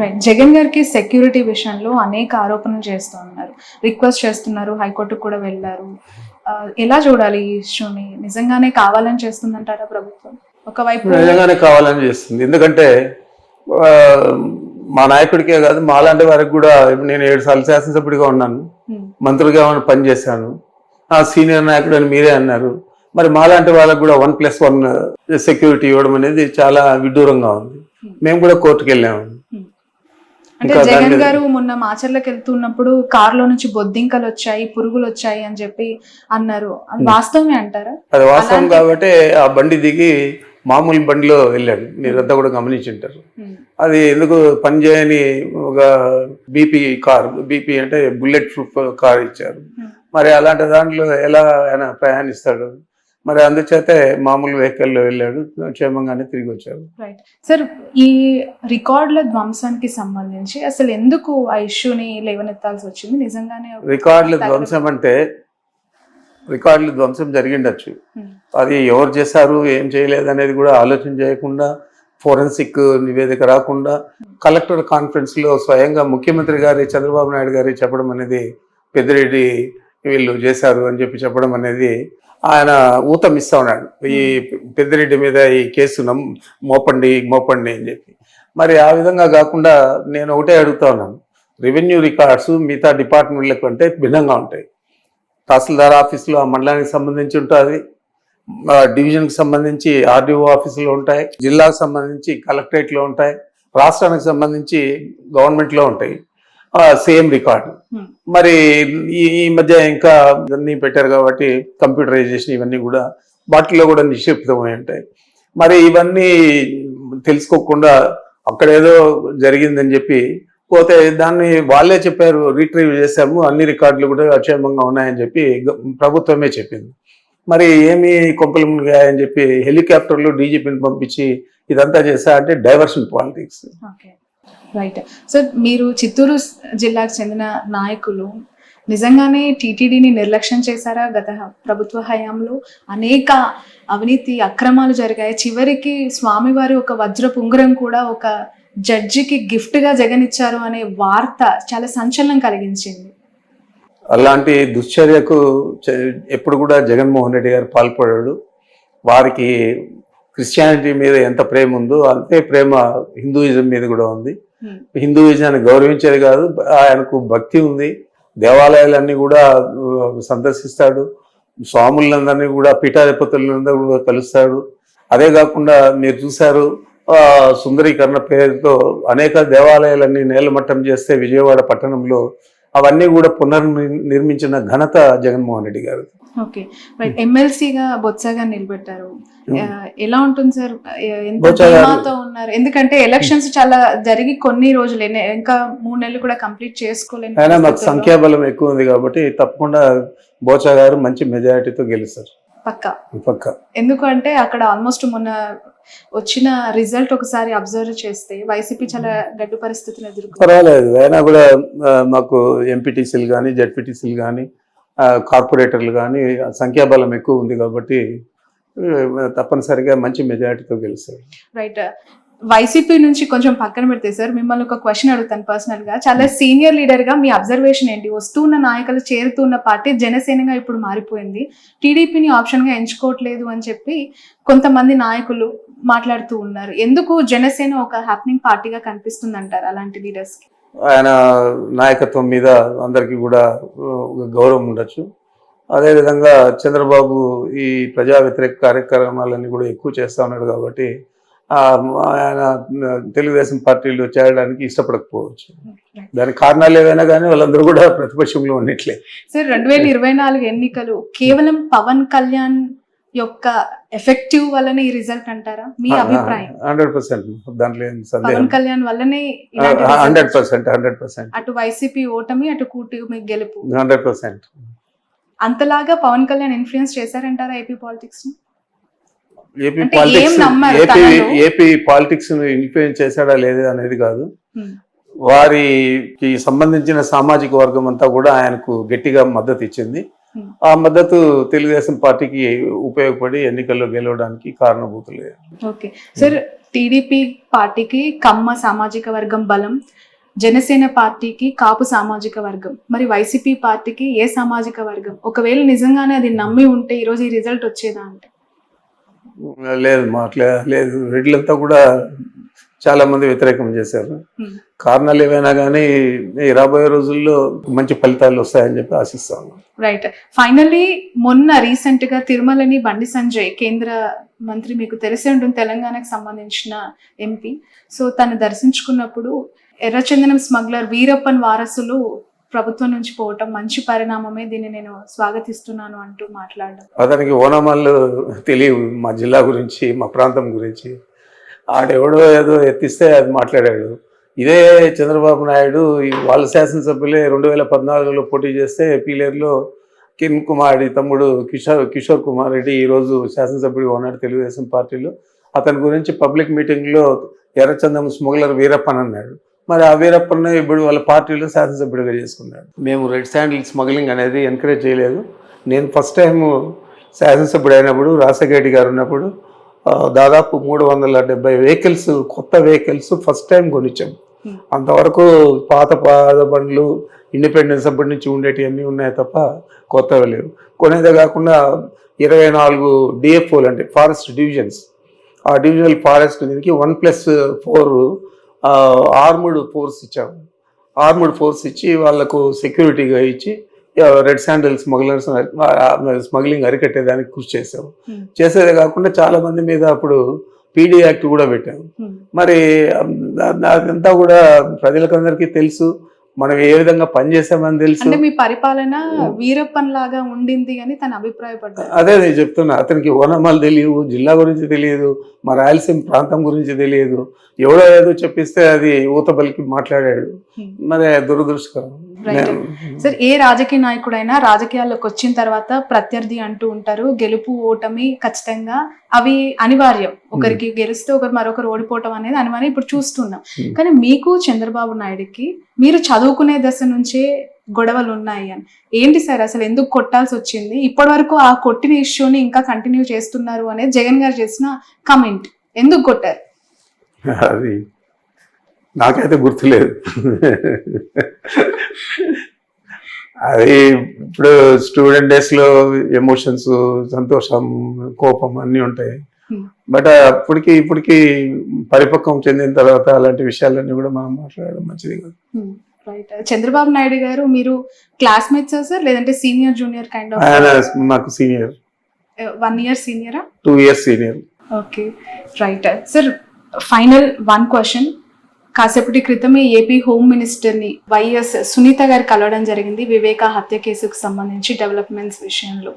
Right. Jagan గారికి security విషయంలో అనేక ఆరోపణలు చేస్తూ ఉన్నారు. రిక్వెస్ట్ చేస్తున్నారు. హైకోర్టుకు కూడా వెళ్లారు. ఎలా చూడాలి ఈ ఇష్యూని? నిజంగానే కావాలని చేస్తుందంటారా ప్రభుత్వం? ఒకవైపు నిజంగానే కావాలని చేస్తుంది. ఎందుకంటే మా నాయకుడికే కాదు, మాలాంటి వారికి కూడా. నేను 7 సార్లు శాసనసభ్యుడిగా ఉన్నాను, మంత్రులుగా పనిచేశాను. సీనియర్ నాయకుడు అని మీరే అన్నారు. మరి మాలాంటి వాళ్ళకు కూడా 1+1 సెక్యూరిటీ ఇవ్వడం అనేది చాలా విడ్డూరంగా ఉంది. మేము కూడా కోర్టుకు వెళ్ళాము. అంటే జగన్ గారు మొన్న మాచర్లకు వెళ్తున్నప్పుడు కారులో నుంచి బొద్దింకలు వచ్చాయి, పురుగులు వచ్చాయి అని చెప్పి అన్నారు. అది వాస్తవమే అంటారా? అది వాస్తవం కాబట్టి ఆ బండి దిగి మామూలు బండిలో వెళ్ళాడు. మీరంతా కూడా గమనించి ఉంటారు. అది ఎందుకు పనిచేయని ఒక బీపీ అంటే బుల్లెట్ ప్రూఫ్ కార్ ఇచ్చారు. మరి అలాంటి దాంట్లో ఎలా ఆయన ప్రయాణిస్తాడు? మరి అందుచేతే మామూలు వెహికల్లో వెళ్ళాడు, క్షేమంగానే తిరిగి వచ్చాడు. రైట్ సార్, ఈ రికార్డుల ధ్వంసానికి సంబంధించి అసలు ఎందుకు ఆ ఇష్యూని లేవనెత్తాల్సి వచ్చింది? నిజంగానే రికార్డుల ధ్వంసం అంటే రికార్డుల ధ్వంసం జరిగిండొచ్చు. అది ఎవరు చేశారు, ఏం చేయలేదు అనేది కూడా ఆలోచన చేయకుండా, ఫోరెన్సిక్ నివేదిక రాకుండా కలెక్టర్ కాన్ఫరెన్స్లో స్వయంగా ముఖ్యమంత్రి గారి చంద్రబాబు నాయుడు గారి చెప్పడం అనేది, పెద్దిరెడ్డి వీళ్ళు చేశారు అని చెప్పడం అనేది, ఆయన ఊతం ఇస్తా ఉన్నాడు. ఈ పెద్దిరెడ్డి మీద ఈ కేసు మోపండి అని చెప్పి. మరి ఆ విధంగా కాకుండా నేను ఒకటే అడుగుతా ఉన్నాను, రెవెన్యూ రికార్డ్స్ మిగతా డిపార్ట్మెంట్ల కంటే భిన్నంగా ఉంటాయి. తహసీల్దార్ ఆఫీసులో ఆ మండలానికి సంబంధించి ఉంటుంది, డివిజన్కి సంబంధించి ఆర్డీఓ ఆఫీసులో ఉంటాయి, జిల్లాకు సంబంధించి కలెక్టరేట్లో ఉంటాయి, రాష్ట్రానికి సంబంధించి గవర్నమెంట్లో ఉంటాయి. Same record. మరి ఈ మధ్య ఇంకా ఇవన్నీ పెట్టారు కాబట్టి కంప్యూటరైజేషన్ ఇవన్నీ కూడా వాటిలో కూడా నిక్షిప్తమై ఉంటాయి. మరి ఇవన్నీ తెలుసుకోకుండా అక్కడేదో జరిగిందని చెప్పి పోతే దాన్ని వాళ్ళే చెప్పారు, రీట్రీవ్ చేశాము, అన్ని రికార్డులు కూడా అక్షేమంగా ఉన్నాయని చెప్పి ప్రభుత్వమే చెప్పింది. మరి ఏమి కొంపలు మునిగాయని చెప్పి హెలికాప్టర్లు డీజీపీని పంపించి ఇదంతా చేశా అంటే డైవర్షన్ పాలిటిక్స్. రైట్ సార్, మీరు చిత్తూరు జిల్లాకు చెందిన నాయకులు నిజంగానే టీటీడీని నిర్లక్ష్యం చేశారా? గత ప్రభుత్వ హయాంలో అనేక అవినీతి అక్రమాలు జరిగాయి. చివరికి స్వామివారి ఒక వజ్రపు ఉంగరం కూడా ఒక జడ్జికి గిఫ్ట్గా జగన్ ఇచ్చారు అనే వార్త చాలా సంచలనం కలిగించింది. అలాంటి దుశ్చర్యకు ఎప్పుడు కూడా జగన్మోహన్ రెడ్డి గారు పాల్పడాడు. వారికి క్రిస్టియానిటీ మీద ఎంత ప్రేమ ఉందో అంతే ప్రేమ హిందూయిజం మీద కూడా ఉంది. హిందూయిజాన్ని గౌరవించేది కాదు, ఆయనకు భక్తి ఉంది. దేవాలయాలన్నీ కూడా సందర్శిస్తాడు, స్వాములందరినీ కూడా పీఠాధిపతులందరూ కూడా కలుస్తాడు. అదే కాకుండా మీరు చూశారు, సుందరీకరణ పేరుతో అనేక దేవాలయాలన్నీ నేలమట్టం చేస్తే విజయవాడ పట్టణంలో అవన్నీ కూడా పునర్నిర్మించిన ఘనత జగన్మోహన్ రెడ్డి గారు. ఓకే, ఎమ్మెల్సీగా బొత్సగా నిలబెట్టారు. ఎలా ఉంటుంది సార్? ఉన్నారు ఎందుకంటే ఎలక్షన్స్ చాలా జరిగి కొన్ని రోజులు, ఇంకా 3 నెలలు కూడా కంప్లీట్ చేసుకోలేదు. అయినా మాకు సంఖ్యాబలం ఎక్కువ ఉంది కాబట్టి తప్పకుండా బోచా గారు మంచి మెజారిటీతో గెలుస్తారు. పక్కా. ఎందుకంటే అక్కడ ఆల్మోస్ట్ మొన్న వచ్చిన రిజల్ట్ ఒకసారి అబ్జర్వ్ చేస్తే వైసీపీ చాలా గడ్డు పరిస్థితులు ఎదుర్కొంది. పర్వాలేదు, అయినా కూడా మాకు ఎంపీటీసీలు కానీ జెడ్పీటీసీలు కానీ కార్పొరేటర్లు కానీ సంఖ్యాబలం ఎక్కువ ఉంది కాబట్టి తప్పనిసరిగా మంచి మెజారిటీతో గెలుస్తారు. రైట్. వైసీపీ నుంచి కొంచెం పక్కన పెడితే సార్, మిమ్మల్ని ఒక క్వశ్చన్ అడుగుతాను పర్సనల్ గా. చాలా సీనియర్ లీడర్ గా మీ అబ్జర్వేషన్ ఏంటి? వస్తున్న నాయకులు చేరుతున్న పార్టీ జనసేనగా ఇప్పుడు మారిపోయింది, టీడీపీని ఆప్షన్ గా ఎంచుకోవట్లేదు అని చెప్పి కొంతమంది నాయకులు మాట్లాడుతూ ఉన్నారు. ఎందుకు జనసేన ఒక హ్యాపెనింగ్ పార్టీగా కనిపిస్తుంది అంటారు అలాంటి లీడర్స్ కి? ఆయన నాయకత్వం మీద అందరికీ కూడా గౌరవం ఉండొచ్చు. అదేవిధంగా చంద్రబాబు ఈ ప్రజా వ్యతిరేక కార్యక్రమాలన్నీ కూడా ఎక్కువ చేస్తూ ఉన్నాడు కాబట్టి ఆయన తెలుగుదేశం పార్టీలో చేరడానికి ఇష్టపడకపోవచ్చు. దానికి కారణాలు ఏవైనా కానీ వాళ్ళందరూ కూడా ప్రతిపక్షంలో ఉన్నట్లే. సార్, 2024 ఎన్నికలు కేవలం పవన్ కళ్యాణ్ యొక్క ఎఫెక్టివ్ వల్లనే ఈ రిజల్ట్ అంటారా? మీ అభిప్రాయం? 100%. దాంట్లో పవన్ కళ్యాణ్ వల్లనే 100%. అటు వైసీపీ ఓటమి, అటు కూటమి గెలుపు. 100%. అంతలాగా పవన్ కళ్యాణ్ ఇన్ఫ్లుయెన్స్ చేశారంటారా ఏపీ పాలిటిక్స్ ని? ఏపీ పాలిటిక్స్ ను ఇన్ఫ్లుయెన్స్ చేశాడా లేదా అనేది కాదు, వారికి సంబంధించిన సామాజిక వర్గం అంతా కూడా ఆయనకు గట్టిగా మద్దతు ఇచ్చింది. ఆ మద్దతు తెలుగుదేశం పార్టీకి ఉపయోగపడి ఎన్నికల్లో గెలవడానికి కారణభూతులే. ఓకే సార్, టీడీపీ పార్టీకి కమ్మ సామాజిక వర్గం బలం, జనసేన పార్టీకి కాపు సామాజిక వర్గం, మరి వైసీపీ పార్టీకి ఏ సామాజిక వర్గం? ఒకవేళ నిజంగానే అది నమ్మి ఉంటే ఈరోజు ఈ రిజల్ట్ వచ్చేదా అంటే? లేదు లేదు, రెడ్లంతా కూడా చాలా మంది వ్యతిరేకం చేశారు. కారణాలు ఏవైనా కానీ రాబోయే రోజుల్లో మంచి ఫలితాలు వస్తాయని చెప్పి ఆశిస్తాను. రైట్. ఫైనల్లీ మొన్న రీసెంట్ గా తిరుమలని బండి సంజయ్, కేంద్ర మంత్రి, మీకు తెలిసే ఉంటుంది, తెలంగాణకు సంబంధించిన ఎంపీ. సో తను దర్శించుకున్నప్పుడు ఎర్రచందనం స్మగ్లర్ వీరప్పన్ వారసులు ప్రభుత్వం నుంచి పోవటం మంచి పరిణామమే, దీన్ని నేను స్వాగతిస్తున్నాను అంటూ మాట్లాడడం. అతనికి ఓనమాలు తెలియవు మా జిల్లా గురించి, మా ప్రాంతం గురించి. ఆడెవడో ఏదో ఎత్తిస్తే అది మాట్లాడాడు. ఇదే చంద్రబాబు నాయుడు వాళ్ళ శాసనసభ్యులే 2014లో పోటీ చేస్తే పీలేరులో కిరణ్ కుమార్ తమ్ముడు కిషోర్ కుమార్ రెడ్డి ఈరోజు శాసనసభ్యుడిగా ఉన్నాడు తెలుగుదేశం పార్టీలో. అతని గురించి పబ్లిక్ మీటింగ్లో ఎర్రచందనం స్మగ్లర్ వీరప్పన్ అన్నాడు. మరి ఆ వీరప్పన్న ఇప్పుడు వాళ్ళ పార్టీలో శాసనసభ్యుడిగా చేసుకున్నాడు. మేము రెడ్ శాండిల్ స్మగ్లింగ్ అనేది ఎంకరేజ్ చేయలేదు. నేను ఫస్ట్ టైం శాసనసభ్యుడు అయినప్పుడు రాజశేఖర గారు ఉన్నప్పుడు దాదాపు 370 వెహికల్స్, కొత్త వెహికల్స్ ఫస్ట్ టైం కొనిచ్చాము. అంతవరకు పాత బండ్లు ఇండిపెండెన్స్ అప్పటి నుంచి ఉండేటివన్నీ ఉన్నాయి తప్ప కొత్తవి లేవు. కొనేదే కాకుండా 24 డిఎఫ్ఓలు అంటే ఫారెస్ట్ డివిజన్స్, ఆ డివిజనల్ ఫారెస్ట్ దీనికి 1+4 ఆర్ముడ్ ఫోర్స్ ఇచ్చాము. ఆర్ముడ్ ఫోర్స్ ఇచ్చి వాళ్లకు సెక్యూరిటీగా ఇచ్చి రెడ్ శాండిల్ స్మగ్లింగ్ అరికట్టేదానికి కృషి చేసాము. చేసేదే కాకుండా చాలా మంది మీద అప్పుడు పీడీ యాక్ట్ కూడా పెట్టాము. మరి అదంతా కూడా ప్రజలకందరికీ తెలుసు, మనం ఏ విధంగా పనిచేసామని తెలుసు. అంటే మీ పరిపాలన వీరప్పన్ లాగా ఉండింది అని తన అభిప్రాయపడ్డారు. అదే నేను చెప్తున్నా, అతనికి ఓనమాలు తెలియదు, జిల్లా గురించి తెలియదు, మా రాయలసీమ ప్రాంతం గురించి తెలియదు. ఎవడో ఏదో చెప్పిస్తే అది ఊతబలికి మాట్లాడాడు. మరి దురదృష్టకరం. సార్, ఏ రాజకీయ నాయకుడైనా రాజకీయాల్లోకి వచ్చిన తర్వాత ప్రత్యర్థి అంటూ ఉంటారు. గెలుపు ఓటమి ఖచ్చితంగా అవి అనివార్యం. ఒకరికి గెలిస్తే మరొకరు ఓడిపోవటం అనేది అనివార్యం. ఇప్పుడు చూస్తున్నాం. కానీ మీకు చంద్రబాబు నాయుడుకి మీరు చదువుకునే దశ నుంచే గొడవలు ఉన్నాయి అని, ఏంటి సార్ అసలు ఎందుకు కొట్టాల్సి వచ్చింది? ఇప్పటి వరకు ఆ కొట్టిన ఇష్యూని ఇంకా కంటిన్యూ చేస్తున్నారు అనేది జగన్ గారు చేసిన కమెంట్. ఎందుకు కొట్టారు? అది నాకైతే గుర్తులేదు. అది ఇప్పుడు స్టూడెంట్ డేస్లో ఎమోషన్స్, సంతోషం, కోపం అన్నీ ఉంటాయి. బట్ ఇప్పటికి పరిపక్వం చెందిన తర్వాత అలాంటి విషయాలన్నీ కూడా మనం మాట్లాడడం మంచిది కాదు. రైట్. చంద్రబాబు నాయుడు గారు మీరు క్లాస్మేట్సా సార్, లేదంటే సీనియర్ జూనియర్ కైండ్ ఆఫ్? ఆయన మాకు senior. 1 year సీనియరా? 2 years senior. Okay, right. Sir, final 1 question. కాసేపటి క్రితమే ఏపీ హోమ్ మినిస్టర్ని వైఎస్ సునీత గారు కలవడం జరిగింది వివేక హత్య కేసుకు సంబంధించి డెవలప్మెంట్స్ విషయంలో.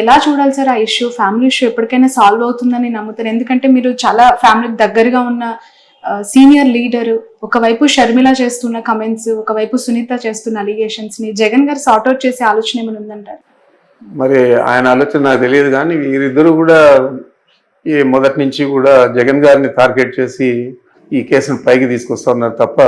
ఎలా చూడాలి సార్ ఆ ఇష్యూ? ఫ్యామిలీ ఇష్యూ ఎప్పటికైనా సాల్వ్ అవుతుందని నమ్ముతారు? ఎందుకంటే మీరు చాలా ఫ్యామిలీకి దగ్గరగా ఉన్న సీనియర్ లీడర్. ఒకవైపు షర్మిల చేస్తున్న కమెంట్స్, ఒకవైపు సునీత చేస్తున్న అలిగేషన్స్ ని జగన్ గారు సార్ట్అవుట్ చేసే ఆలోచన ఏమైనా ఉందంటారు? మరి ఆయన ఆలోచన నాకు తెలియదు, కానీ వీరిద్దరు కూడా ఈ మొదటి నుంచి కూడా జగన్ గారిని టార్గెట్ చేసి ఈ కేసును పైకి తీసుకొస్తా ఉన్నారు తప్ప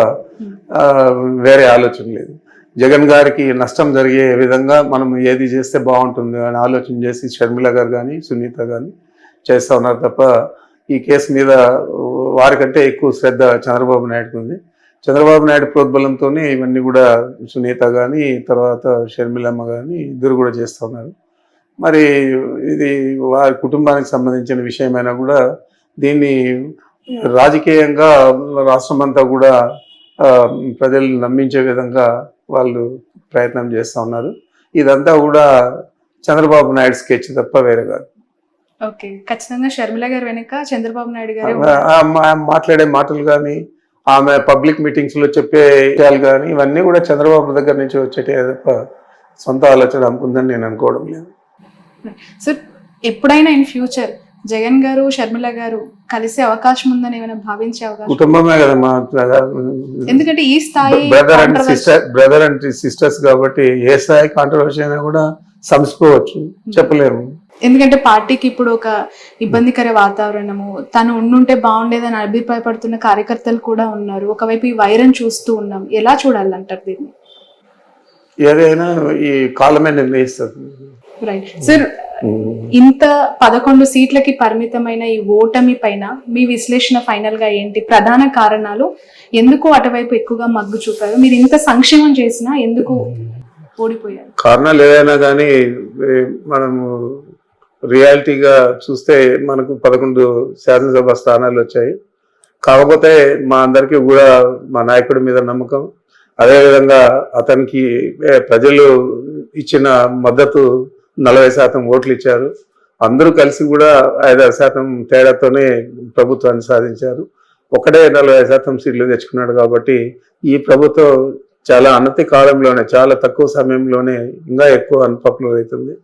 వేరే ఆలోచన లేదు. జగన్ గారికి నష్టం జరిగే విధంగా మనం ఏది చేస్తే బాగుంటుంది అని ఆలోచన చేసి షర్మిల గారు కానీ సునీత కానీ చేస్తూ ఉన్నారు తప్ప ఈ కేసు మీద వారికంటే ఎక్కువ శ్రద్ధ చంద్రబాబు నాయుడుకి ఉంది. చంద్రబాబు నాయుడు ప్రోద్బలంతోనే ఇవన్నీ కూడా సునీత కానీ తర్వాత షర్మిలమ్మ కానీ ఇద్దరు కూడా చేస్తూ ఉన్నారు. మరి ఇది వారి కుటుంబానికి సంబంధించిన విషయమైనా కూడా దీన్ని రాజకీయంగా రాష్ట్రం అంతా కూడా ప్రజలు నమ్మించే విధంగా వాళ్ళు ప్రయత్నం చేస్తూ ఉన్నారు. ఇదంతా కూడా చంద్రబాబు నాయుడు స్కెచ్ తప్ప వేరే కాదు. ఓకే, ఖచ్చితంగా షర్మిల గారు వెనుక చంద్రబాబు నాయుడు గారు మాట్లాడే మాటలు కానీ ఆమె పబ్లిక్ మీటింగ్స్ లో చెప్పే విషయాలు కానీ ఇవన్నీ కూడా చంద్రబాబు దగ్గర నుంచి వచ్చేటే తప్ప సొంత ఆలోచన అనుకుందని నేను అనుకోవడం లేదు. సో ఎప్పుడైనా ఇన్ ఫ్యూచర్ జగన్ గారు షర్మిల గారు కలిసే అవకాశం ఉందని ఏమైనా భావించే అవకాశం? కుటుంబమే కదా మా, ఎందుకంటే ఈ స్థాయి బ్రదర్ అండ్ సిస్టర్స్ కాబట్టి ఏ స్థాయి కాంట్రవర్సీ అయినా కూడా సంసుకోవచ్చు, చెప్పలేము. ఎందుకంటే పార్టీకి ఇప్పుడు ఒక ఇబ్బందికర వాతావరణము, తను ఉండుంటే బాగుండేదని అభిప్రాయపడుతున్న కార్యకర్తలు కూడా ఉన్నారు. ఒకవైపు ఈ వైరం చూస్తూ ఉన్నాం. ఎలా చూడాలంటారు దీన్ని? ఏదైనా ఈ కాలమే నిర్ణయిస్తుంది. రైట్ సార్, ఇంత 11 సీట్లకి పరిమితమైన ఈ ఓటమి పైన మీ విశ్లేషణ ఫైనల్ గా ఏంటి? ప్రధాన కారణాలు ఎందుకు అటువైపు ఎక్కువగా మగ్గు చూపారు? మీరు ఇంత సంక్షేమం చేసినా ఎందుకు ఓడిపోయారు? కారణాలు ఏదైనా కానీ మనము రియాలిటీగా చూస్తే మనకు 11 శాసనసభ స్థానాలు వచ్చాయి. కాకపోతే మా అందరికీ కూడా మా నాయకుడి మీద నమ్మకం, అదేవిధంగా అతనికి ప్రజలు ఇచ్చిన మద్దతు 40% ఓట్లు ఇచ్చారు. అందరూ కలిసి కూడా 5-6% తేడాతోనే ప్రభుత్వాన్ని సాధించారు. ఒకటే 40% సీట్లు తెచ్చుకున్నాడు. కాబట్టి ఈ ప్రభుత్వం చాలా అనతి కాలంలోనే, చాలా తక్కువ సమయంలోనే ఇంకా ఎక్కువ అన్పాపులర్ అవుతుంది.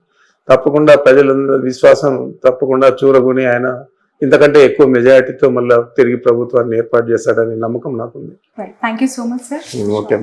తప్పకుండా ప్రజలందరూ విశ్వాసం తప్పకుండా చూరగొని ఆయన ఇంతకంటే ఎక్కువ మెజారిటీతో మళ్ళీ తిరిగి ప్రభుత్వాన్ని ఏర్పాటు చేశాడని నమ్మకం నాకుంది. Thank you so much sir. Okay.